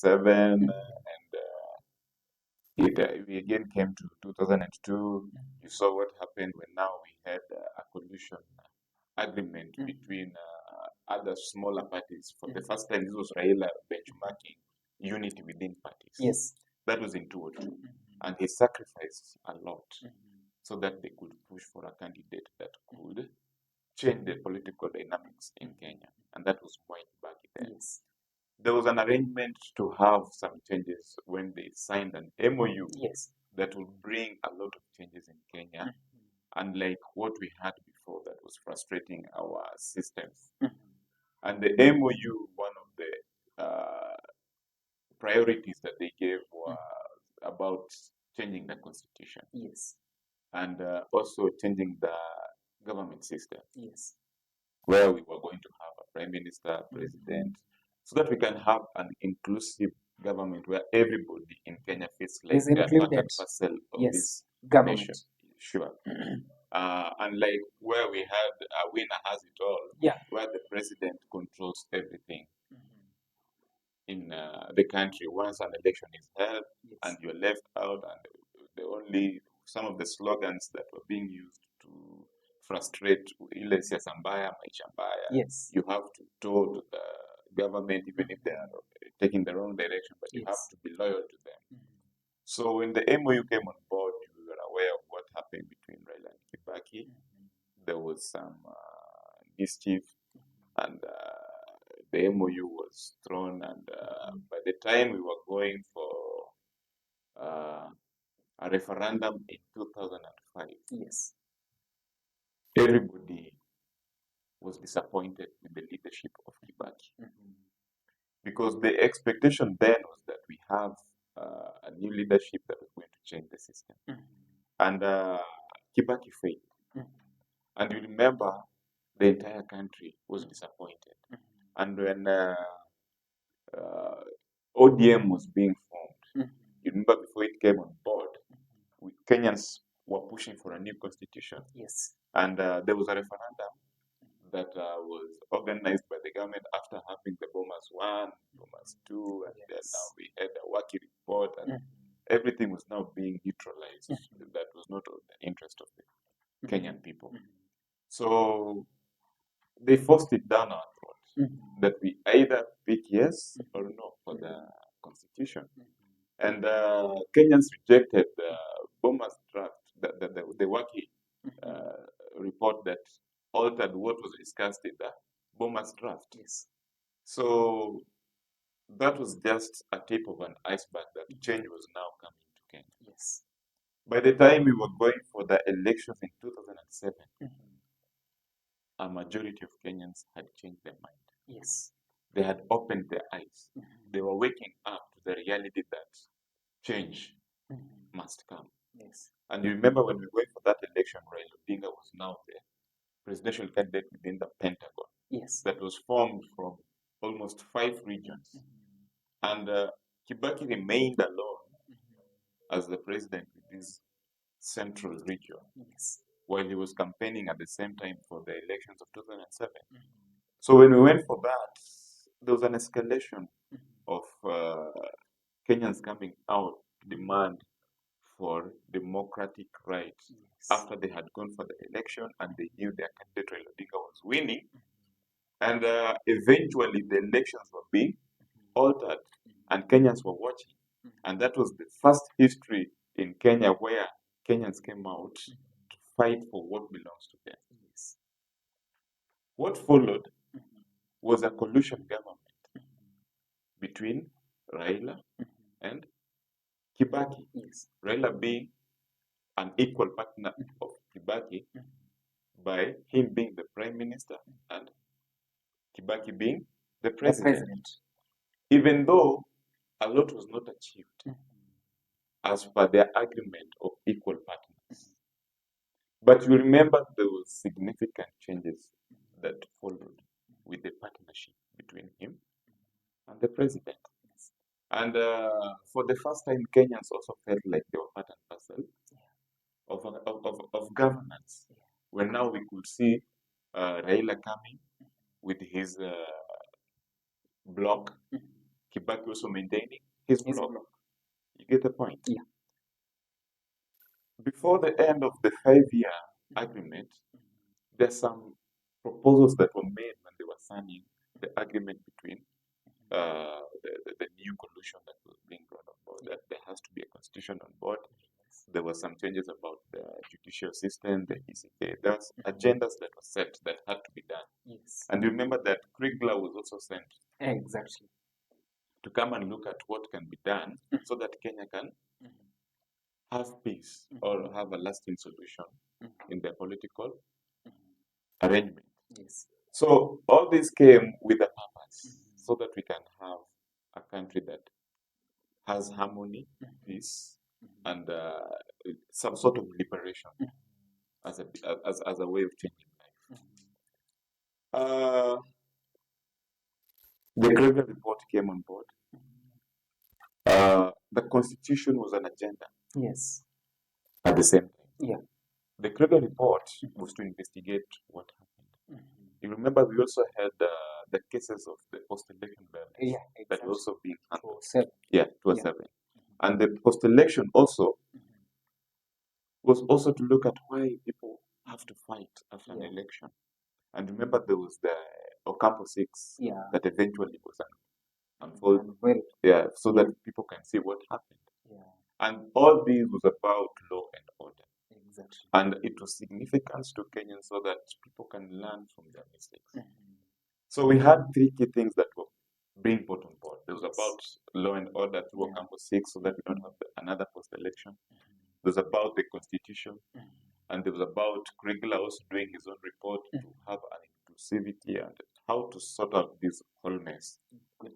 2007, and we again came to 2002. You saw what happened when now we had a coalition agreement between other smaller parties. For the first time, this was Raila benchmarking unity within parties. Yes. That was in 2002. And he sacrificed a lot so that they could push for a candidate that could change the political dynamics in Kenya. And that was Mwai Kibaki then. Yes. There was an arrangement to have some changes when they signed an MOU Yes. that will bring a lot of changes in Kenya, unlike what we had before that was frustrating our systems. And the MOU, one of the priorities that they gave was about changing the constitution. Yes. And also changing the government system. Yes. Where we were going to have a prime minister, president, so that we can have an inclusive government where everybody in Kenya feels like they are part and parcel of this government. nation. Sure. Unlike where we had a winner has it all, where the president controls everything in the country. Once an election is held and you're left out, and some of the slogans that were being used to frustrate ile siasa mbaya, maisha mbaya, you have to toe the government even if they are taking the wrong direction, but you have to be loyal to them. So when the MOU came on board, we were aware of what happened between Raila and Kibaki. There was some mischief, and the MOU was thrown, and by the time we were going for a referendum in 2005, everybody was disappointed with the leadership of Kibaki. Because the expectation then was that we have a new leadership that was going to change the system. And Kibaki failed. And you remember the entire country was disappointed. And when ODM was being formed, you remember before it came on board, Kenyans were pushing for a new constitution. And there was a referendum that was organized by the government after having the Bomas 1, Bomas 2, and then now we had a working report, and everything was now being neutralized. That was not of the interest of the Kenyan people. So they forced it down our throat that we either pick yes or no for the constitution. And Kenyans rejected the Bomas draft, the working report that altered what was discussed in the Bomas draft. So that was just a tip of an iceberg that change was now coming to Kenya. By the time we were going for the elections in 2007, a majority of Kenyans had changed their mind. They had opened their eyes. They were waking up to the reality that change must come. And you remember when we went for that election, Raila Odinga was now the presidential candidate within the Pentagon. That was formed from almost 5 regions. And Kibaki remained alone as the president with this central region, while he was campaigning at the same time for the elections of 2007. So when we went for that, there was an escalation of Kenyans coming out to demand for democratic rights after they had gone for the election and they knew their candidate Raila Odinga was winning. And eventually the elections were being altered and Kenyans were watching. And that was the first history in Kenya where Kenyans came out to fight for what belongs to them. What followed was a coalition government between Raila and Kibaki. Raila being an equal partner of Kibaki by him being the prime minister and Kibaki being the president. Even though a lot was not achieved as per their agreement of equal partners. But you remember there were significant changes that followed with the partnership between him and the president. And for the first time, Kenyans also felt like they were part and parcel of governance. When now we could see Raila coming with his bloc Kibaki also maintaining his block. You get the point? Yeah. Before the end of the 5-year agreement, there's some proposals that were made when they were signing the agreement between the new coalition that was being brought on board, that there has to be a constitution on board. There were some changes about the judicial system, the ECK. There's agendas that were set that had to be done. Yes. And remember that Kriegler was also sent Exactly. to come and look at what can be done so that Kenya can have peace or have a lasting solution in their political arrangement. Yes. So all this came with a purpose so that we can have a country that has harmony, peace, and some sort of liberation as a way of changing life. The Gregor report came on board. The constitution was an agenda. Yes. At the same time. Yeah. The Gregor report was to investigate what happened. You remember we also had the cases of the post-election violence. Yeah, exactly. That were also being handled. 207. Yeah, 207. And the post-election also was also to look at why people have to fight after an election. And remember there was the Ocampo 6 that eventually was unfolded. Yeah, so that people can see what happened. Yeah. And all this was about law and order. Exactly. And it was significant to Kenyans so that people can learn from their mistakes. So we had 3 key things that were being put on board. It was about law and order through Ocampo 6 so that we don't have another post-election. It was about the constitution. And it was about Kriegler also doing his own report to have an inclusivity and how to sort out this whole mess. Good.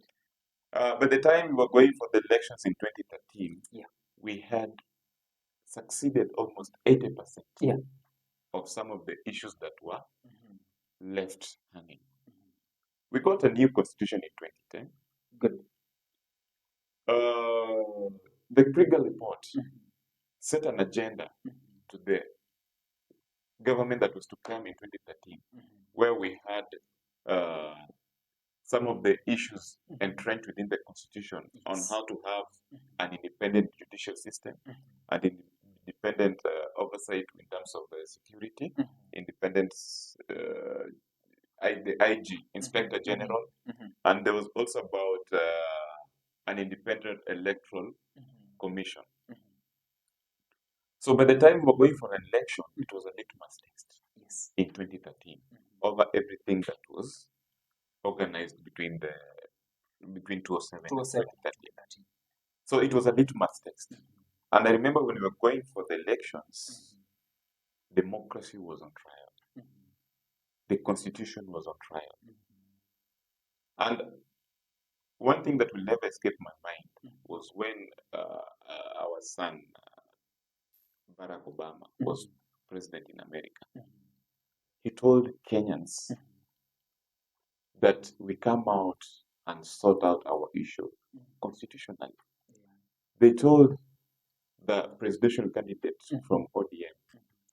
By the time we were going for the elections in 2013, we had succeeded almost 80% of some of the issues that were left hanging. We got a new constitution in 2010. Good. The Kriegler report set an agenda to the government that was to come in 2013, where we had some of the issues entrenched within the constitution on how to have an independent judicial system and independent oversight in terms of security, independence, the IG, Inspector General, and there was also about an independent electoral commission. So by the time we were going for an election, it was a litmus test in 2013 over everything that was organized between 2007 and 2013. So it was a litmus test. And I remember when we were going for the elections, democracy was on trial. The constitution was on trial. And one thing that will never escape my mind was when our son, Barack Obama, was president in America. He told Kenyans that we come out and sort out our issue constitutionally. They told the presidential candidate from ODM,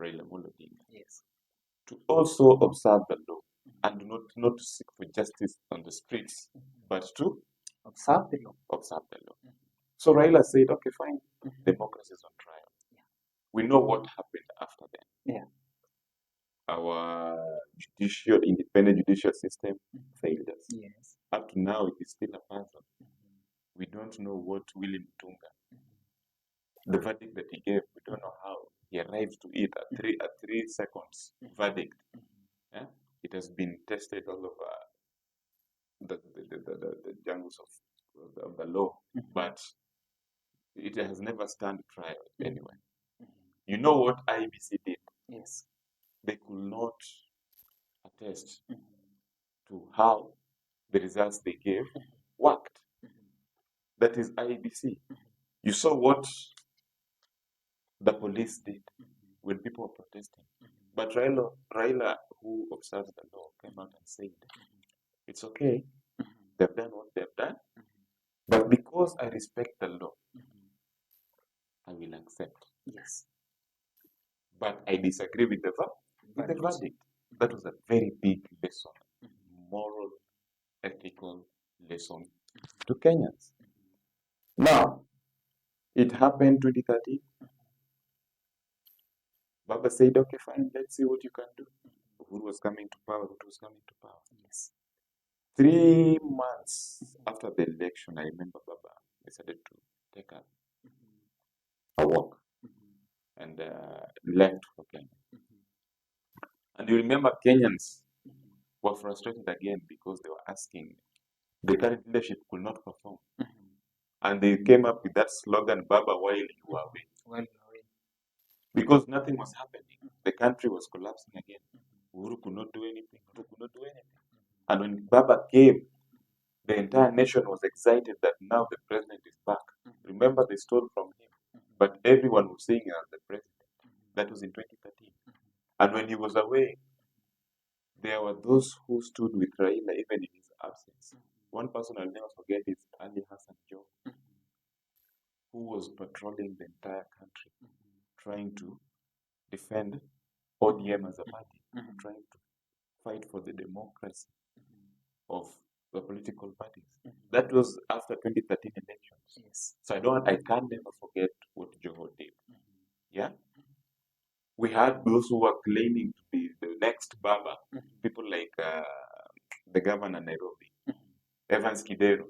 Raila to also observe the law and not to seek for justice on the streets, but to observe the law. So Raila said, okay, fine, democracy is on trial. We know what happened after then. Our independent judicial system failed us. Up to now, it is still a puzzle. We don't know what William Tunga, the verdict that he gave, we don't know how he arrived to it, a 3 seconds verdict. It has been tested all over the jungles of the law, but it has never stand trial anyway. You know what IBC did? They could not attest to how the results they gave worked. That is IBC. You saw what the police did when people were protesting. But Raila, who observes the law, came out and said, it's okay, they've done what they've done, but because I respect the law, I will accept. But I disagree with the verdict. That was a very big lesson, moral, ethical lesson to Kenyans. Now, it happened 2013. Baba said, okay, fine, let's see what you can do. Who was coming to power? Who was coming to power? Yes. 3 months after the election, I remember Baba decided to take a walk and left for Kenya. And you remember Kenyans were frustrated again because they were asking, the current leadership could not perform. And they came up with that slogan, Baba, while you were away. Because nothing was happening. The country was collapsing again. Uhuru could not do anything. Ruto could not do anything. And when Baba came, the entire nation was excited that now the president is back. Remember, they stole from him. But everyone was saying he was the president. That was in 2013. And when he was away, there were those who stood with Raila even in his absence. One person I'll never forget is Ali Hassan Joe, who was patrolling the entire country, trying to defend ODM as a party, trying to fight for the democracy of the political parties. That was after 2013 elections. Yes. So I can never forget what Joho did. Yeah. We had those who were claiming to be the next Baba, people like the governor Nairobi, Evans Kidero.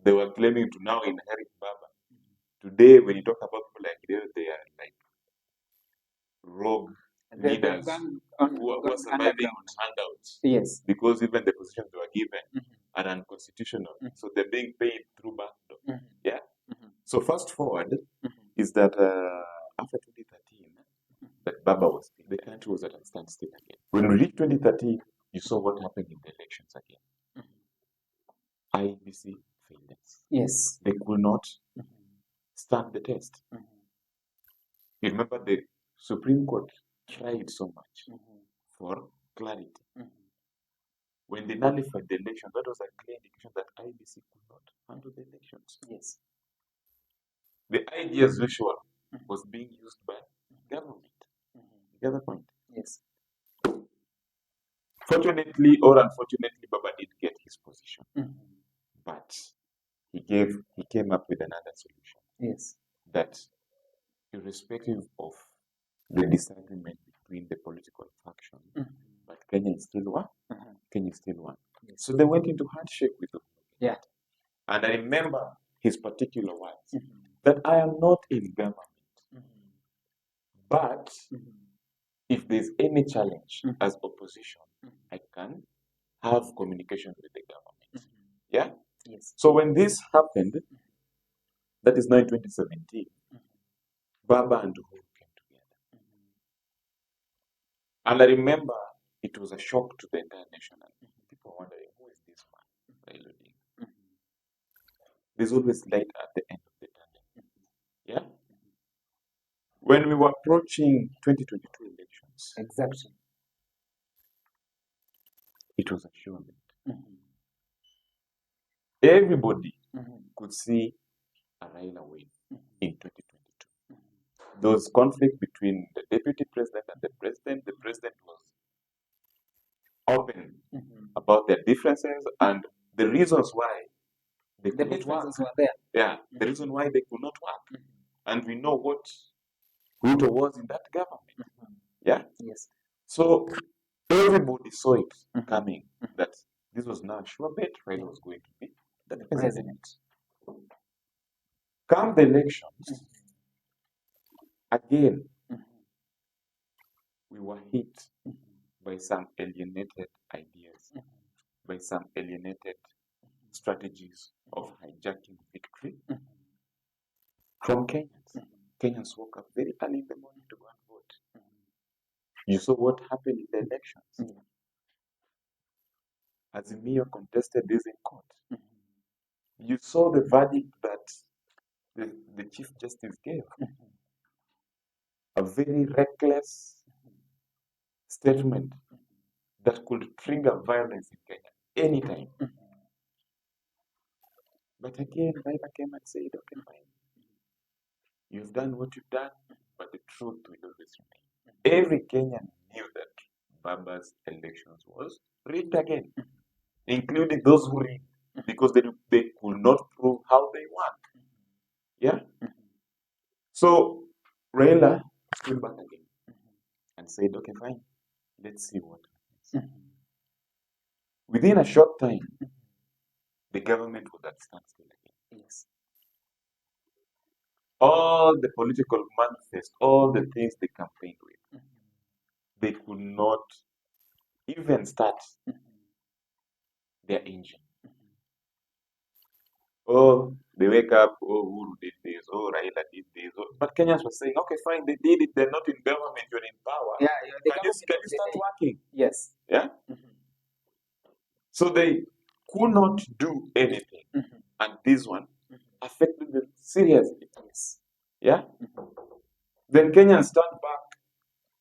They were claiming to now inherit Baba. Today, when you talk about people like Kidero, they are like rogue leaders who are surviving on handouts. Yes. Because even the positions they were given are unconstitutional. So they're being paid through backdoor. Yeah. So fast forward is that after 2013, that Baba was, the country was at a standstill again. When we reached 2013, you saw what happened in the elections again. IBC failures. Yes. They could not stand the test. You remember the Supreme Court tried so much for clarity. When they nullified the election, that was a clear indication that IBC could not handle the elections. Yes. The idea as usual was being used by government. The other point. Yes. Fortunately or unfortunately, Baba did get his position. But he came up with another solution. Yes. That irrespective of the disagreement between the political faction, but Kenya is still one. Kenya is still one. Yes. So they went into handshake with him. Yeah. And I remember his particular words that I am not in government, but if there's any challenge as opposition, I can have communication with the government. Yeah. Yes. So when this happened, that is now in 2017, Baba and Uhuru came together. And I remember it was a shock to the entire nation. And people wondering, who is this man, Raila Odinga? There's always light at the end of the tunnel. Yeah? When we were approaching 2022 elections, exactly, it was a sure bet. Everybody could see a Raila win in 2022. There was conflict between the deputy president and the president. The president was open about their differences and the reasons why they could not work. Were there. Yeah, the reason why they could not work. And we know what Ruto was in that government. Yeah. Yes. So everybody saw it coming that this was now a sure bet. Raila was going to be the president. Come the elections, again, we were hit by some alienated ideas, by some alienated strategies of hijacking victory from Kenyans. Kenyans woke up very early in the morning to go and vote. You saw what happened in the elections. Azimio contested this in court. You saw the verdict that the Chief Justice gave. A very reckless statement that could trigger violence in Kenya anytime. But again, Raila came and said, okay, fine. You've done what you've done, but the truth will always remain. Every Kenyan knew that Baba's elections was rigged again, including those who rigged. because they could not prove how they work. Yeah. So Raila stood back again and said, "Okay, fine, let's see what happens." Within a short time, the government was at standstill again. Yes. All the political manifest, all the things they campaigned with, they could not even start their engine. Oh, they wake up, oh, Uhuru did this, oh, Raila did this. Oh. But Kenyans were saying, okay, fine, they did it, they're not in government, you're in power. Yeah, Can you start working? Yes. Yeah? So they could not do anything. And this one affected them seriously. Yes. Yeah? Then Kenyans turned back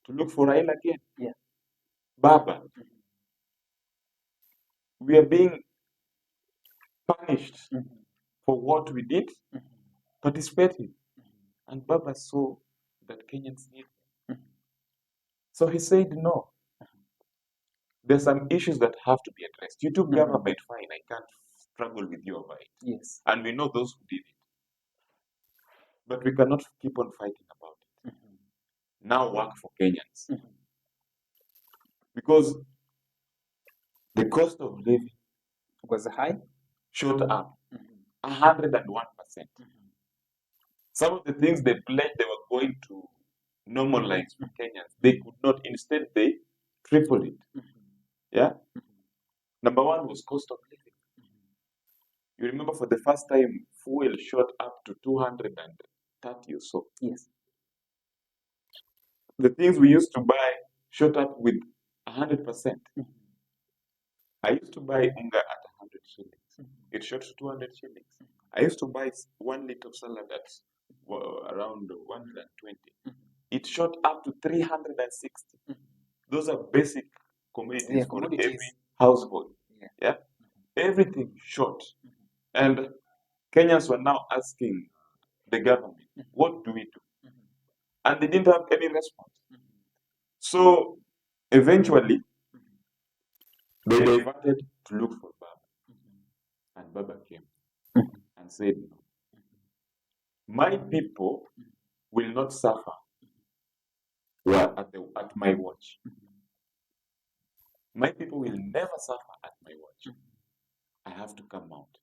to look for Raila again. Yeah. Baba, we are being punished for what we did, participating. And Baba saw that Kenyans need him. So he said, no, there's some issues that have to be addressed. You took government, fine, I can't struggle with you over it. Yes. And we know those who did it. But we cannot keep on fighting about it. Now work for Kenyans. Because the cost of living was high, shot up 101%. Some of the things they pledged they were going to normalize for Kenyans, they could not. Instead, they tripled it. Yeah. Number one was cost of living. You remember for the first time, fuel shot up to 230 or so. Yes. The things we used to buy shot up with 100%. I used to buy unga at 100 shillings. It shot to 200 shillings. I used to buy 1 liter of salad at around 120. It shot up to 360. Those are basic commodities for every household. Yeah. Everything shot. And Kenyans were now asking the government, what do we do? And they didn't have any response. So eventually, they diverted to look for Baba. And Baba came and said, no, my people will not suffer at my watch. My people will never suffer at my watch. I have to come out.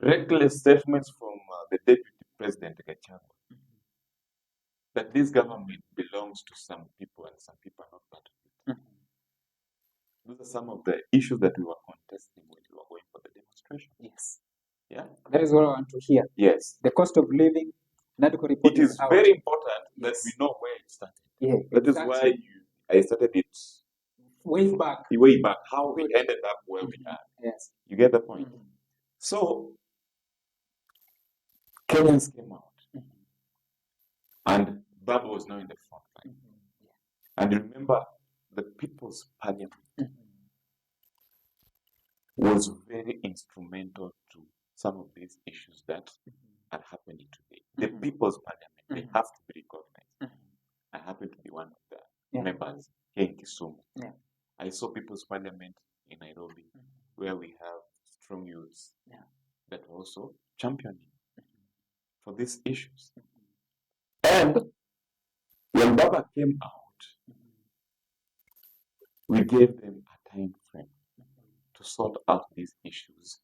Reckless statements from the deputy president Gachagua that this government belongs to some people and some people are not part of it. Those are some of the issues that we were contesting when we were going for the demonstration. Yes. Yeah. That is what I want to hear. Yes. The cost of living, medical report. It is very important that we know where it started. Yeah. That is why I started it way back, how we ended up where we are. Yes. You get the point? So Kenyans came out and Baba was now in the front line. And remember, the People's Parliament was very instrumental to some of these issues that are happening today. The People's Parliament, they have to be recognized. I happen to be one of the members here in Kisumu. I saw People's Parliament in Nairobi, where we have strong youths that were also championing for these issues. And when Baba came out, we gave them a time frame to sort out these issues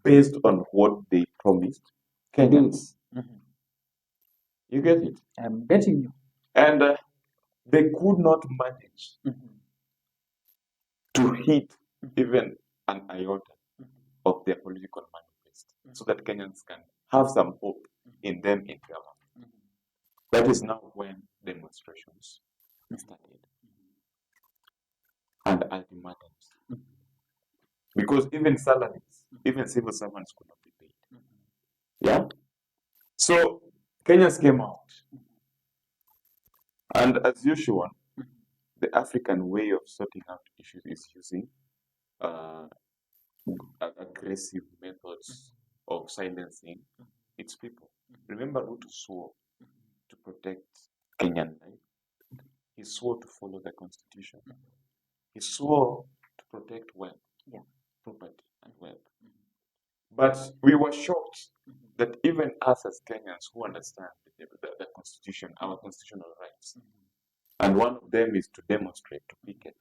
based on what they promised Kenyans. You get it? I'm getting you. And they could not manage to hit even an iota of their political manifest so that Kenyans can have some hope in them in government. That is now when demonstrations started and ultimatums. Because even salaries, even civil servants could not be paid. Yeah? So Kenyans came out. And as usual, the African way of sorting out issues is using aggressive methods of silencing its people. Remember, Ruto swore to protect Kenyan life. He swore to follow the constitution. He swore to protect wealth, property, and wealth. But we were shocked that even us as Kenyans who understand the Constitution, our constitutional rights, and one of them is to demonstrate, to picket,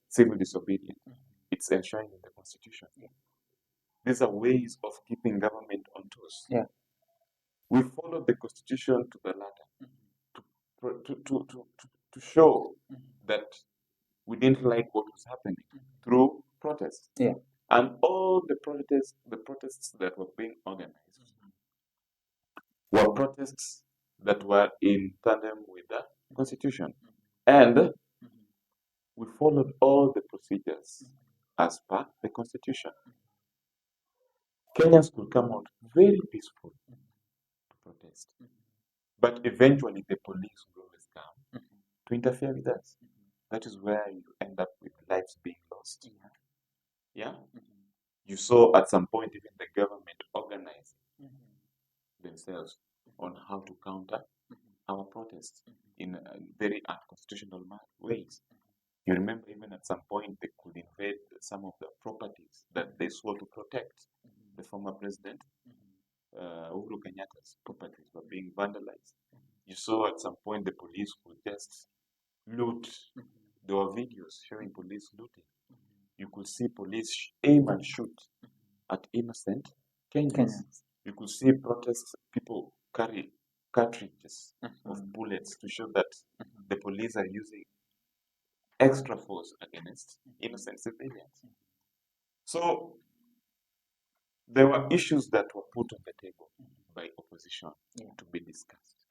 civil disobedience. It's enshrined in the Constitution. These are ways of keeping government on toes. We followed the Constitution to the letter to show that we didn't like what was happening through protests. And all the protests that were being organized were protests that were in tandem with the Constitution. And we followed all the procedures as per the Constitution. Kenyans could come out very peaceful to protest. But eventually the police will always come to interfere with us. That is where you end up with lives being lost. You saw at some point even the government organizing themselves on how to counter our protests in very unconstitutional ways. You remember even at some point they could invade some of the properties that they swore to protect. The former president, Uhuru Kenyatta's properties were being vandalized. You saw at some point the police could just loot. There were videos showing police looting. You could see police aim and shoot at innocent Kenyans. You could see protests, people carry cartridges of bullets to show that the police are using extra force against innocent civilians. So there were issues that were put on the table by opposition to be discussed.